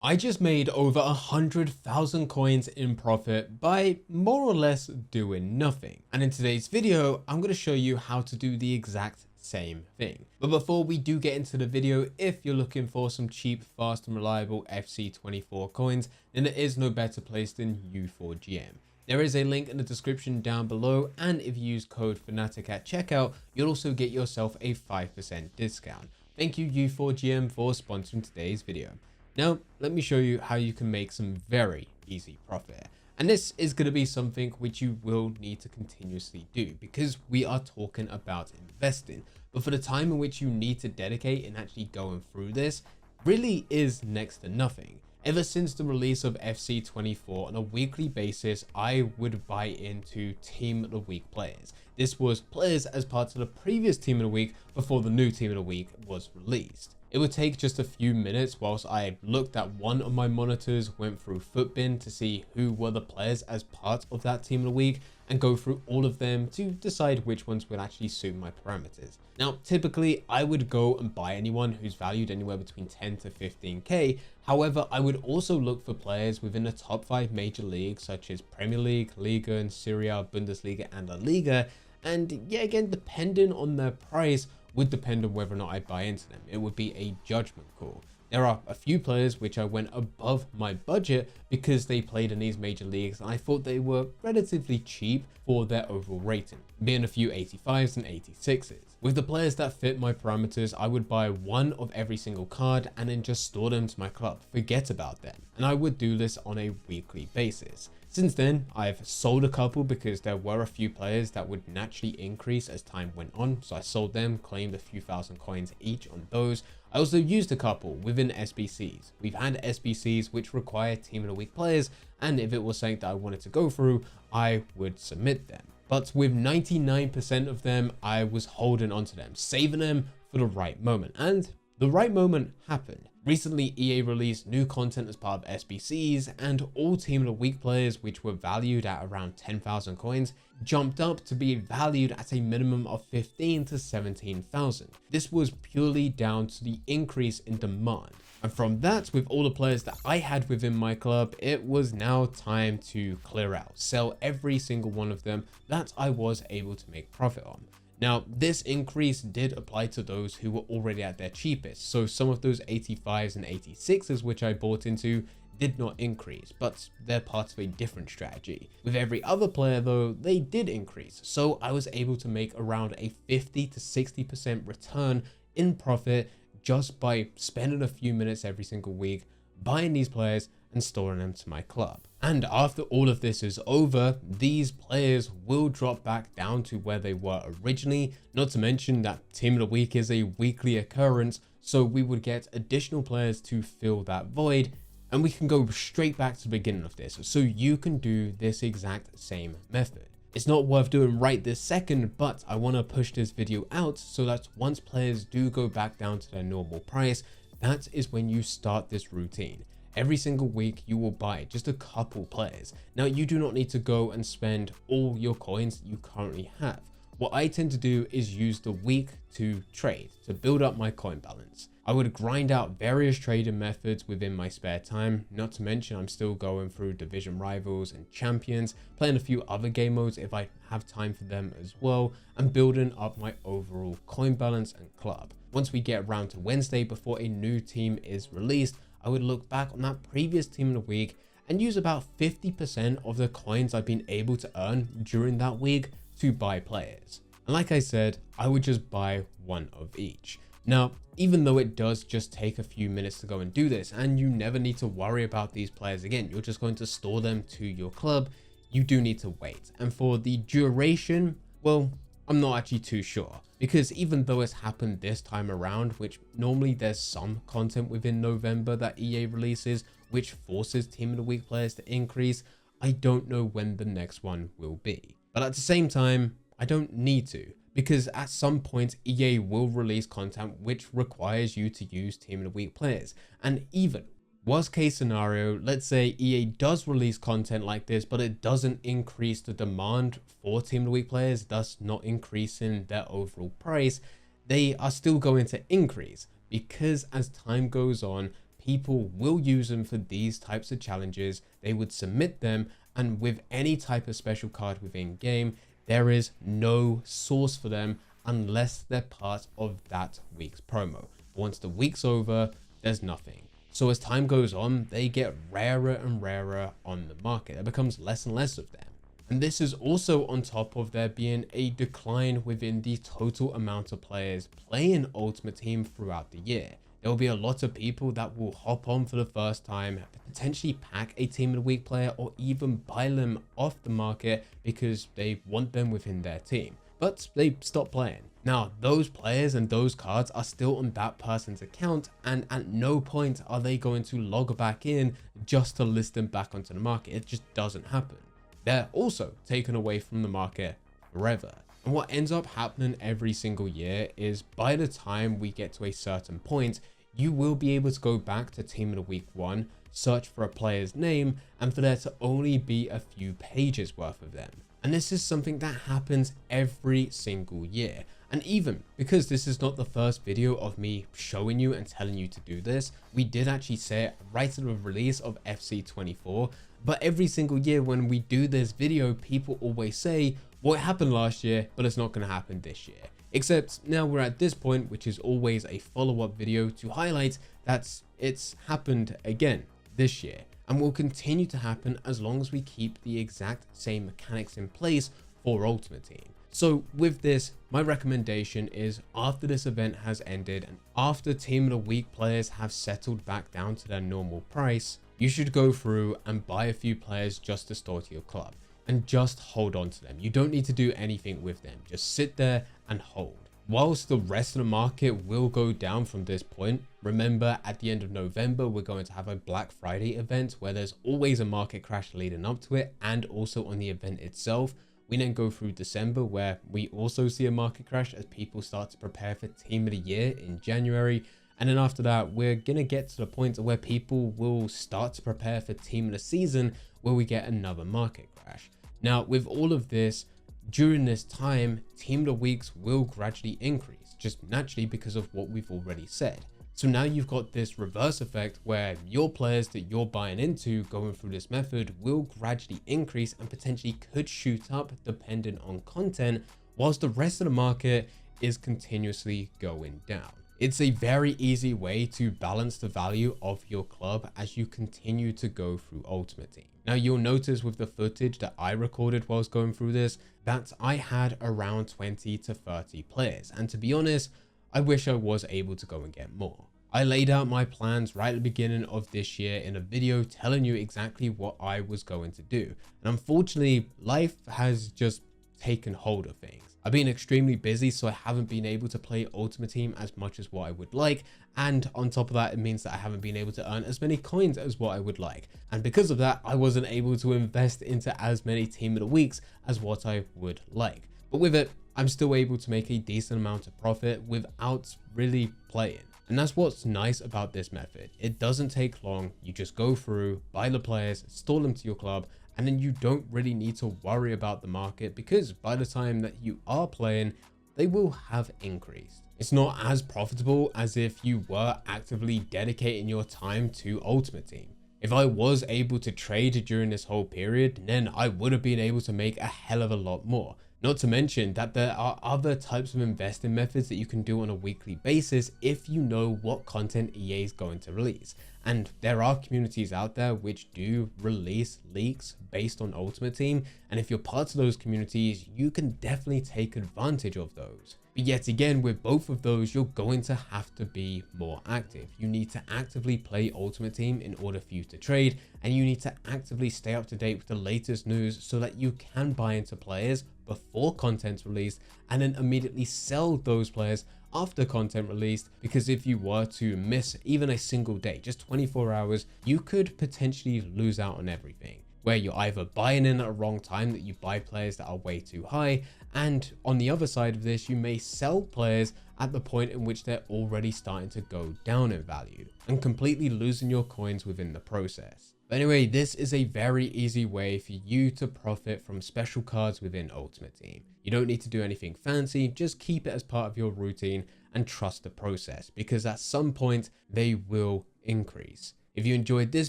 I just made over 100,000 coins in profit by more or less doing nothing. And in today's video, I'm going to show you how to do the exact same thing. But before we do get into the video, if you're looking for some cheap, fast and reliable FC24 coins, then there is no better place than U4GM. There is a link in the description down below, and if you use code Fanatic at checkout, you'll also get yourself a 5% discount. Thank you U4GM for sponsoring today's video. Now, let me show you how you can make some very easy profit. And this is going to be something which you will need to continuously do because we are talking about investing. But for the time in which you need to dedicate in actually going through this really is next to nothing. Ever since the release of FC24 on a weekly basis, I would buy into Team of the Week players. This was players as part of the previous Team of the Week before the new Team of the Week was released. It would take just a few minutes whilst I looked at one of my monitors, went through Footbin to see who were the players as part of that Team of the Week, and go through all of them to decide which ones would actually suit my parameters. Now, typically I would go and buy anyone who's valued anywhere between 10 to 15k. However, I would also look for players within the top 5 major leagues such as Premier League, Liga and Serie, Bundesliga and La Liga. And yeah, again, depending on their price would depend on whether or not I buy into them. It would be a judgment call. There are a few players which I went above my budget because they played in these major leagues and I thought they were relatively cheap for their overall rating, being a few 85s and 86s. With the players that fit my parameters, I would buy one of every single card and then just store them to my club, forget about them. And I would do this on a weekly basis. Since then, I've sold a couple because there were a few players that would naturally increase as time went on. So I sold them, claimed a few thousand coins each on those. I also used a couple within SBCs. We've had SBCs which require Team of the Week players, and if it was something that I wanted to go through, I would submit them. But with 99% of them, I was holding onto them, saving them for the right moment. And the right moment happened. Recently, EA released new content as part of SBCs, and all Team of the Week players, which were valued at around 10,000 coins, jumped up to be valued at a minimum of 15 to 17,000. This was purely down to the increase in demand. And from that, with all the players that I had within my club, it was now time to clear out, sell every single one of them that I was able to make profit on. Now, this increase did apply to those who were already at their cheapest. So some of those 85s and 86s, which I bought into, did not increase, but they're part of a different strategy. With every other player though, they did increase. So I was able to make around a 50 to 60% return in profit just by spending a few minutes every single week, buying these players and storing them to my club. And after all of this is over, these players will drop back down to where they were originally, not to mention that Team of the Week is a weekly occurrence, so we would get additional players to fill that void, and we can go straight back to the beginning of this, so you can do this exact same method. It's not worth doing right this second, but I want to push this video out so that once players do go back down to their normal price, that is when you start this routine. Every single week you will buy just a couple players. Now you do not need to go and spend all your coins that you currently have. What I tend to do is use the week to trade to build up my coin balance. I would grind out various trading methods within my spare time, not to mention I'm still going through division rivals and champions, playing a few other game modes if I have time for them as well, and building up my overall coin balance and club. Once we get around to Wednesday before a new team is released, I would look back on that previous Team of the Week and use about 50% of the coins I've been able to earn during that week to buy players. And like I said, I would just buy one of each. Now, even though it does just take a few minutes to go and do this, and you never need to worry about these players again, you're just going to store them to your club, you do need to wait. And for the duration, well, I'm not actually too sure, because even though it's happened this time around, which normally there's some content within November that EA releases, which forces Team of the Week players to increase, I don't know when the next one will be. But at the same time, I don't need to, because at some point EA will release content which requires you to use Team of the Week players. And even worst case scenario, let's say EA does release content like this, but it doesn't increase the demand for Team of the Week players, thus not increasing their overall price, they are still going to increase, because as time goes on, people will use them for these types of challenges. They would submit them, and with any type of special card within game, there is no source for them unless they're part of that week's promo. Once the week's over, there's nothing. So as time goes on, they get rarer and rarer on the market. There becomes less and less of them. And this is also on top of there being a decline within the total amount of players playing Ultimate Team throughout the year. There will be a lot of people that will hop on for the first time, potentially pack a Team of the Week player, or even buy them off the market because they want them within their team, but they stop playing. Now, those players and those cards are still on that person's account, and at no point are they going to log back in just to list them back onto the market. It just doesn't happen. They're also taken away from the market forever. And what ends up happening every single year is by the time we get to a certain point, you will be able to go back to Team of the Week 1, search for a player's name, and for there to only be a few pages worth of them. And this is something that happens every single year. And even because this is not the first video of me showing you and telling you to do this, we did actually say it right at the release of FC24. But every single year when we do this video, people always say, well, it happened last year, but it's not going to happen this year. Except now we're at this point, which is always a follow-up video to highlight that it's happened again this year, and will continue to happen as long as we keep the exact same mechanics in place for Ultimate Team. So with this, my recommendation is after this event has ended and after Team of the Week players have settled back down to their normal price, you should go through and buy a few players just to store to your club and just hold on to them. You don't need to do anything with them. Just sit there and hold. Whilst the rest of the market will go down from this point, remember at the end of November, we're going to have a Black Friday event where there's always a market crash leading up to it, and also on the event itself. We then go through December where we also see a market crash as people start to prepare for Team of the Year in January. And then after that, we're going to get to the point where people will start to prepare for Team of the Season, where we get another market crash. Now, with all of this, during this time, Team of the Weeks will gradually increase, just naturally because of what we've already said. So now you've got this reverse effect where your players that you're buying into going through this method will gradually increase and potentially could shoot up depending on content, whilst the rest of the market is continuously going down. It's a very easy way to balance the value of your club as you continue to go through Ultimate Team. Now you'll notice with the footage that I recorded whilst going through this, that I had around 20 to 30 players. And to be honest, I wish I was able to go and get more. I laid out my plans right at the beginning of this year in a video telling you exactly what I was going to do. And unfortunately, life has just taken hold of things. I've been extremely busy, so I haven't been able to play Ultimate Team as much as what I would like. And on top of that, it means that I haven't been able to earn as many coins as what I would like. And because of that, I wasn't able to invest into as many Team of the Weeks as what I would like. But with it, I'm still able to make a decent amount of profit without really playing. And that's what's nice about this method. It doesn't take long. You just go through, buy the players, store them to your club, and then you don't really need to worry about the market because by the time that you are playing, they will have increased. It's not as profitable as if you were actively dedicating your time to Ultimate Team. If I was able to trade during this whole period, then I would have been able to make a hell of a lot more. Not to mention that there are other types of investing methods that you can do on a weekly basis if you know what content EA is going to release. And there are communities out there which do release leaks based on Ultimate Team. And if you're part of those communities, you can definitely take advantage of those. But yet again, with both of those, you're going to have to be more active. You need to actively play Ultimate Team in order for you to trade, and you need to actively stay up to date with the latest news so that you can buy into players before content's released and then immediately sell those players after content released, because if you were to miss even a single day, just 24 hours, you could potentially lose out on everything, where you're either buying in at a wrong time, that you buy players that are way too high, and on the other side of this, you may sell players at the point in which they're already starting to go down in value and completely losing your coins within the process. But anyway, this is a very easy way for you to profit from special cards within Ultimate Team. You don't need to do anything fancy, just keep it as part of your routine and trust the process, because at some point they will increase. If you enjoyed this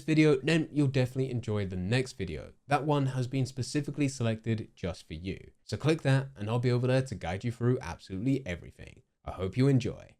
video, then you'll definitely enjoy the next video. That one has been specifically selected just for you. So click that and I'll be over there to guide you through absolutely everything. I hope you enjoy.